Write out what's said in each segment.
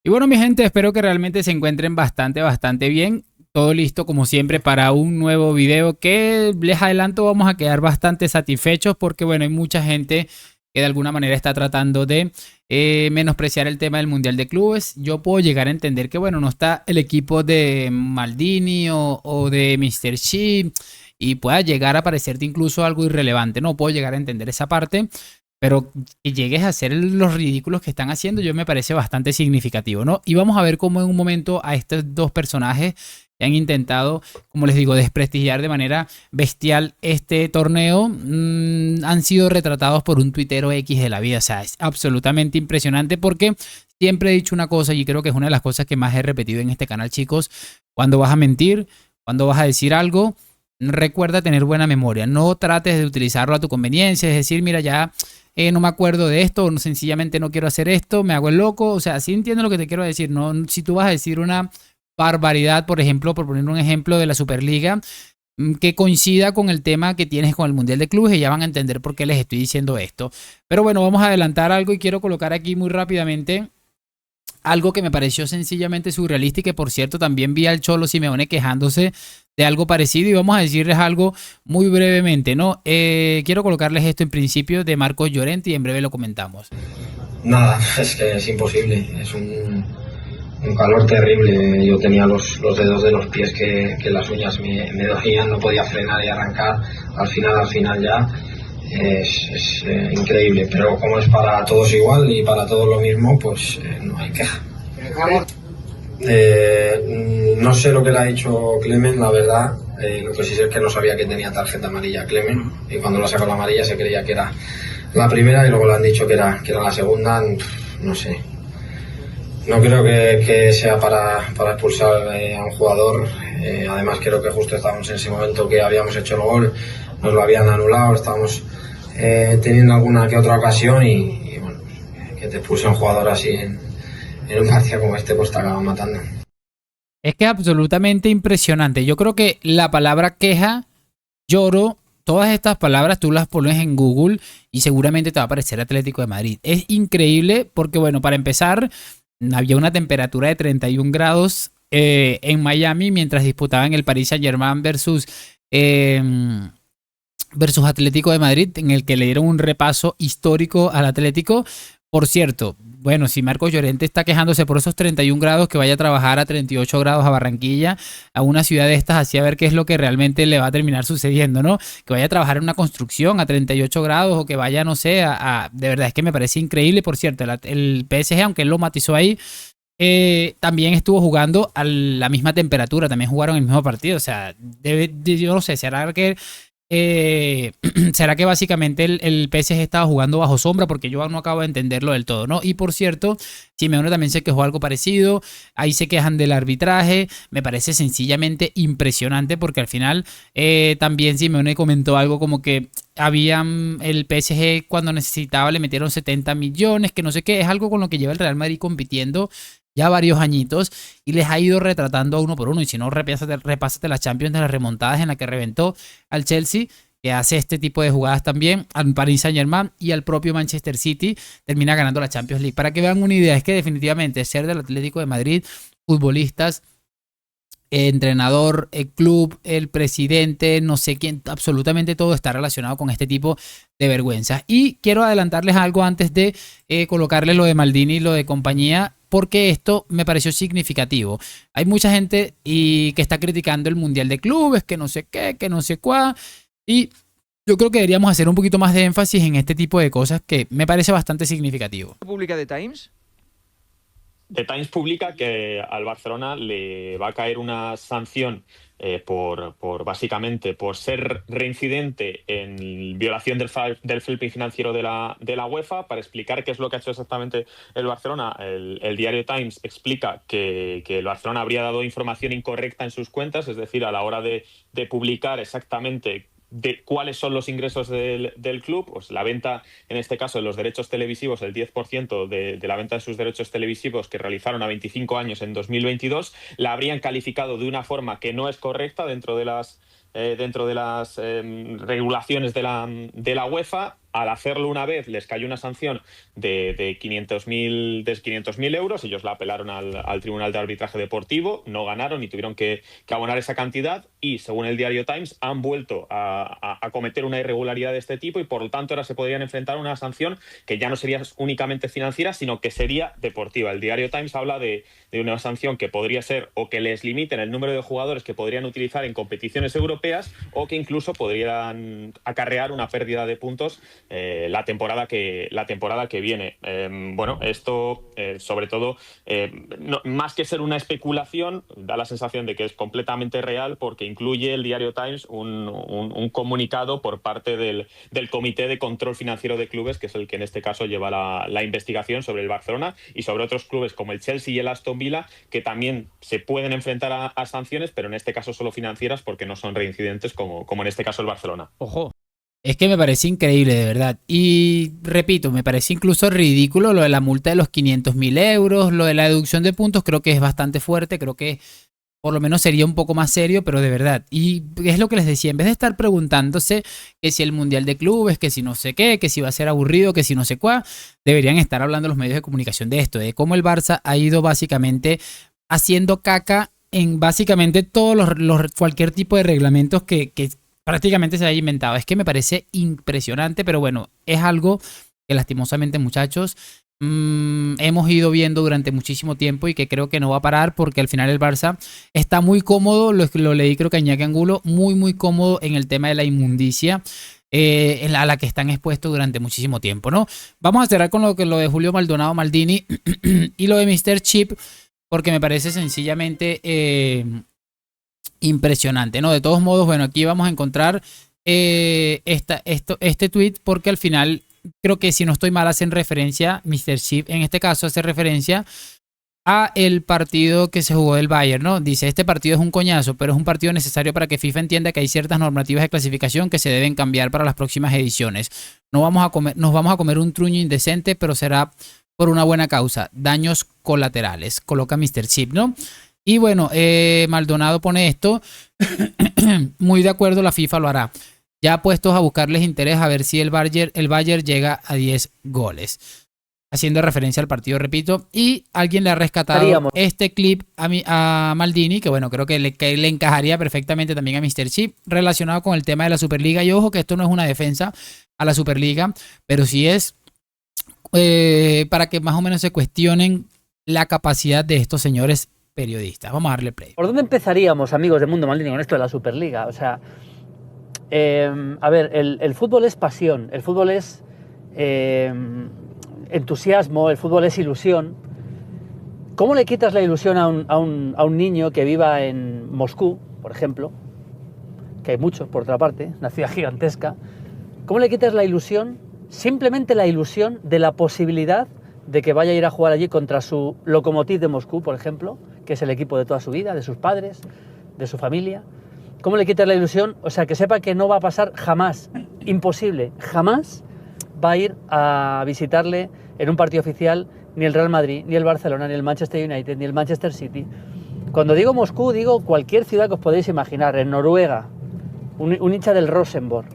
Y bueno, mi gente, espero que realmente se encuentren bastante bien. Todo listo como siempre para un nuevo video que les adelanto vamos a quedar bastante satisfechos porque bueno, hay mucha gente que de alguna manera está tratando de menospreciar el tema del Mundial de Clubes. Yo puedo llegar a entender que bueno, no está el equipo de Maldini o de Mr. Xi y pueda llegar a parecerte incluso algo irrelevante. No puedo llegar a entender esa parte. Pero que llegues a hacer los ridículos que están haciendo, yo me parece bastante significativo, ¿no? Y vamos a ver cómo en un momento a estos dos personajes que han intentado, como les digo, desprestigiar de manera bestial este torneo, han sido retratados por un tuitero X de la vida. O sea, es absolutamente impresionante porque siempre he dicho una cosa y creo que es una de las cosas que más he repetido en este canal, chicos. Cuando vas a mentir, cuando vas a decir algo, recuerda tener buena memoria. No trates de utilizarlo a tu conveniencia, es decir, mira, ya no me acuerdo de esto, o sencillamente no quiero hacer esto, me hago el loco. O sea, sí entiendo lo que te quiero decir. No, si tú vas a decir una barbaridad, por ejemplo, por poner un ejemplo de la Superliga, que coincida con el tema que tienes con el Mundial de Clubes y ya van a entender por qué les estoy diciendo esto. Pero bueno, vamos a adelantar algo y quiero colocar aquí muy rápidamente algo que me pareció sencillamente surrealista y que por cierto también vi al Cholo Simeone quejándose de algo parecido y vamos a decirles algo muy brevemente, ¿no? Quiero colocarles esto en principio de Marcos Llorente y en breve lo comentamos. Nada, es que es imposible, es un calor terrible. Yo tenía los dedos de los pies que las uñas me dolían, no podía frenar y arrancar. Al final ya es increíble, pero como es para todos igual y para todos lo mismo, pues no hay queja. No sé lo que le ha dicho Clemen, la verdad. Lo que sí sé es que no sabía que tenía tarjeta amarilla Clemen y cuando lo sacó la amarilla se creía que era la primera y luego le han dicho que era la segunda. No sé. No creo que sea para expulsar a un jugador. Además creo que justo estábamos en ese momento que habíamos hecho el gol, nos lo habían anulado, estábamos teniendo alguna que otra ocasión y bueno, que te expulse un jugador así en un partido como este pues te acaban matando. Es que es absolutamente impresionante. Yo creo que la palabra queja, lloro, todas estas palabras tú las pones en Google y seguramente te va a aparecer Atlético de Madrid. Es increíble porque, bueno, para empezar, había una temperatura de 31 grados en Miami mientras disputaban el Paris Saint-Germain eh, versus Atlético de Madrid, en el que le dieron un repaso histórico al Atlético. Por cierto, bueno, si Marcos Llorente está quejándose por esos 31 grados, que vaya a trabajar a 38 grados a Barranquilla, a una ciudad de estas, así a ver qué es lo que realmente le va a terminar sucediendo, ¿no? Que vaya a trabajar en una construcción a 38 grados o que vaya, no sé, de verdad es que me parece increíble. Por cierto, el PSG, aunque él lo matizó ahí, también estuvo jugando a la misma temperatura, también jugaron el mismo partido. O sea, yo no sé, será que será que básicamente el PSG estaba jugando bajo sombra porque yo no acabo de entenderlo del todo, ¿no? Y por cierto, Simeone también se quejó algo parecido, ahí se quejan del arbitraje, me parece sencillamente impresionante porque al final también Simeone comentó algo como que habían el PSG cuando necesitaba le metieron 70 millones, que no sé qué, es algo con lo que lleva el Real Madrid compitiendo ya varios añitos y les ha ido retratando a uno por uno. Y si no, repásate las Champions de las remontadas en la que reventó al Chelsea, que hace este tipo de jugadas también, al Paris Saint-Germain y al propio Manchester City, termina ganando la Champions League. Para que vean una idea, es que definitivamente ser del Atlético de Madrid, futbolistas, entrenador, el club, el presidente, no sé quién, absolutamente todo está relacionado con este tipo de vergüenza. Y quiero adelantarles algo antes de colocarles lo de Maldini y lo de compañía, porque esto me pareció significativo. Hay mucha gente que está criticando el Mundial de Clubes, que no sé qué, que no sé cuál, y yo creo que deberíamos hacer un poquito más de énfasis en este tipo de cosas que me parece bastante significativo. ¿Publica The Times? The Times publica que al Barcelona le va a caer una sanción básicamente por ser reincidente en violación del fair play financiero de la UEFA. Para explicar qué es lo que ha hecho exactamente el Barcelona, el diario Times explica que el Barcelona habría dado información incorrecta en sus cuentas, es decir, a la hora de publicar exactamente de cuáles son los ingresos del club, pues la venta, en este caso, de los derechos televisivos, el 10% de la venta de sus derechos televisivos que realizaron a 25 años en 2022, la habrían calificado de una forma que no es correcta dentro de las regulaciones de la UEFA. al hacerlo una vez les cayó una sanción de 500.000 euros. Ellos la apelaron al Tribunal de Arbitraje Deportivo, no ganaron y tuvieron que abonar esa cantidad, y según el diario Times han vuelto a cometer una irregularidad de este tipo y por lo tanto ahora se podrían enfrentar a una sanción que ya no sería únicamente financiera, sino que sería deportiva. El diario Times habla de una sanción que podría ser o que les limiten el número de jugadores que podrían utilizar en competiciones europeas, o que incluso podrían acarrear una pérdida de puntos la temporada que viene. Bueno, esto sobre todo, más que ser una especulación, da la sensación de que es completamente real, porque incluye el diario Times un comunicado por parte del Comité de Control Financiero de Clubes, que es el que en este caso lleva la investigación sobre el Barcelona y sobre otros clubes como el Chelsea y el Aston Villa, que también se pueden enfrentar a sanciones, pero en este caso solo financieras, porque no son reincidentes como en este caso el Barcelona. Ojo. Es que me parece increíble, de verdad. Y repito, me parece incluso ridículo lo de la multa de los 500.000 euros, lo de la deducción de puntos, creo que es bastante fuerte, creo que por lo menos sería un poco más serio, pero de verdad. Y es lo que les decía, en vez de estar preguntándose que si el Mundial de Clubes, que si no sé qué, que si va a ser aburrido, que si no sé cuál, deberían estar hablando los medios de comunicación de esto, de cómo el Barça ha ido básicamente haciendo caca en básicamente cualquier tipo de reglamentos que prácticamente se haya inventado. Es que me parece impresionante, pero bueno, es algo que lastimosamente, muchachos, hemos ido viendo durante muchísimo tiempo y que creo que no va a parar, porque al final el Barça está muy cómodo, lo leí creo que Iñaki Angulo, muy cómodo en el tema de la inmundicia a la que están expuestos durante muchísimo tiempo, ¿no? Vamos a cerrar con lo de Julio Maldonado Maldini y lo de Mr. Chip, porque me parece sencillamente impresionante, ¿no? De todos modos, bueno, aquí vamos a encontrar este tweet, porque al final creo que, si no estoy mal, hacen referencia, Mr. Chip en este caso hace referencia a el partido que se jugó del Bayern, ¿no? Dice, este partido es un coñazo, pero es un partido necesario para que FIFA entienda que hay ciertas normativas de clasificación que se deben cambiar para las próximas ediciones. Nos vamos a comer un truño indecente, pero será por una buena causa. Daños colaterales, coloca Mr. Chip, ¿no? Y bueno, Maldonado pone esto, muy de acuerdo, la FIFA lo hará. Ya puestos a buscarles interés a ver si el Bayern llega a 10 goles. Haciendo referencia al partido, repito. Y alguien le ha rescatado este clip a Maldini, que bueno, creo que le encajaría perfectamente también a Mr. Chip, relacionado con el tema de la Superliga. Y ojo que esto no es una defensa a la Superliga, pero sí es para que más o menos se cuestionen la capacidad de estos señores periodistas. Vamos a darle play. ¿Por dónde empezaríamos, amigos de Mundo Maldini, con esto de la Superliga? O sea, a ver, el fútbol es pasión, el fútbol es entusiasmo, el fútbol es ilusión. ¿Cómo le quitas la ilusión a un niño que viva en Moscú, por ejemplo, que hay muchos, por otra parte, una ciudad gigantesca? ¿Cómo le quitas la ilusión, simplemente la ilusión de la posibilidad de que vaya a ir a jugar allí contra su Lokomotiv de Moscú, por ejemplo, que es el equipo de toda su vida, de sus padres, de su familia? ¿Cómo le quitas la ilusión? O sea, que sepa que no va a pasar jamás, imposible, jamás va a ir a visitarle en un partido oficial ni el Real Madrid, ni el Barcelona, ni el Manchester United, ni el Manchester City. Cuando digo Moscú, digo cualquier ciudad que os podéis imaginar. En Noruega, un hincha del Rosenborg.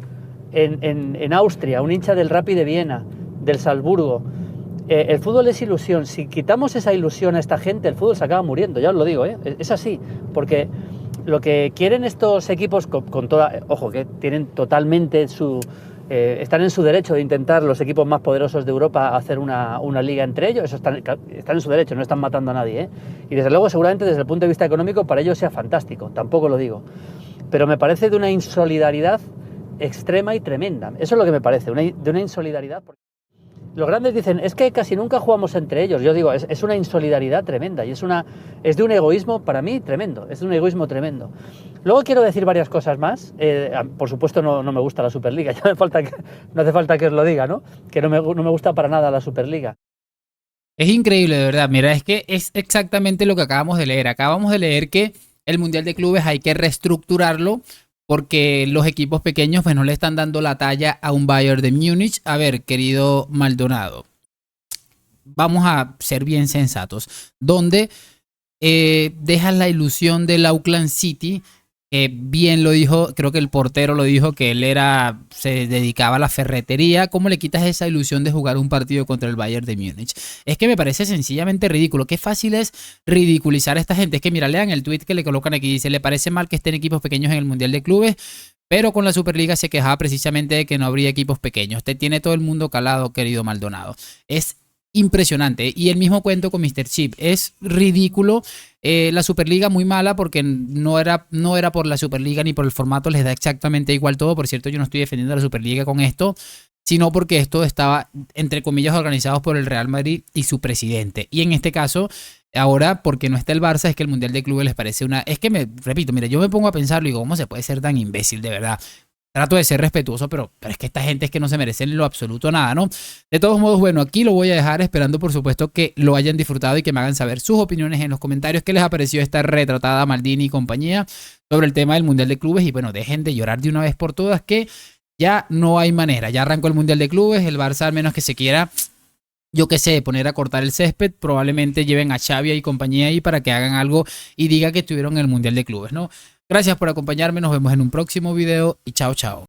En Austria, un hincha del Rapid de Viena, del Salzburgo. El fútbol es ilusión. Si quitamos esa ilusión a esta gente, el fútbol se acaba muriendo, ya os lo digo, ¿eh? Es así, porque lo que quieren estos equipos, con toda... Ojo, que tienen totalmente están en su derecho de intentar, los equipos más poderosos de Europa, hacer una liga entre ellos. Eso están en su derecho, no están matando a nadie, ¿eh? Y desde luego, seguramente desde el punto de vista económico, para ellos sea fantástico, tampoco lo digo. Pero me parece de una insolidaridad extrema y tremenda. Eso es lo que me parece, de una insolidaridad. Los grandes dicen, es que casi nunca jugamos entre ellos. Yo digo, es una insolidaridad tremenda y es de un egoísmo, para mí, tremendo. Es de un egoísmo tremendo. Luego quiero decir varias cosas más. Por supuesto, no me gusta la Superliga. Ya no hace falta que os lo diga, ¿no? Que no me gusta para nada la Superliga. Es increíble, de verdad. Mira, es que es exactamente lo que acabamos de leer. Acabamos de leer que el Mundial de Clubes hay que reestructurarlo, porque los equipos pequeños pues no le están dando la talla a un Bayern de Múnich. A ver, querido Maldonado, vamos a ser bien sensatos. ¿Dónde dejas la ilusión del Auckland City bien lo dijo, creo que el portero lo dijo, que él se dedicaba a la ferretería. ¿Cómo le quitas esa ilusión de jugar un partido contra el Bayern de Múnich? Es que me parece sencillamente ridículo. Qué fácil es ridiculizar a esta gente. Es que mira, lean el tweet que le colocan aquí. Dice, le parece mal que estén equipos pequeños en el Mundial de Clubes, pero con la Superliga se quejaba precisamente de que no habría equipos pequeños. Te tiene todo el mundo calado, querido Maldonado. Es impresionante. Y el mismo cuento con Mr. Chip. Es ridículo. La Superliga muy mala porque no era por la Superliga ni por el formato. Les da exactamente igual todo. Por cierto, yo no estoy defendiendo a la Superliga con esto, sino porque esto estaba, entre comillas, organizado por el Real Madrid y su presidente. Y en este caso, ahora, porque no está el Barça, es que el Mundial de Clubes les parece una... Es que, repito, mira, yo me pongo a pensarlo y digo, ¿cómo se puede ser tan imbécil, de verdad? Trato de ser respetuoso, pero es que esta gente es que no se merecen en lo absoluto nada, ¿no? De todos modos, bueno, aquí lo voy a dejar esperando, por supuesto, que lo hayan disfrutado y que me hagan saber sus opiniones en los comentarios. ¿Qué les ha parecido esta retratada Maldini y compañía sobre el tema del Mundial de Clubes? Y bueno, dejen de llorar de una vez por todas, que ya no hay manera. Ya arrancó el Mundial de Clubes, el Barça, al menos que se quiera, yo qué sé, poner a cortar el césped, probablemente lleven a Xavi y compañía ahí para que hagan algo y diga que estuvieron en el Mundial de Clubes, ¿no? Gracias por acompañarme, nos vemos en un próximo video y chao, chao.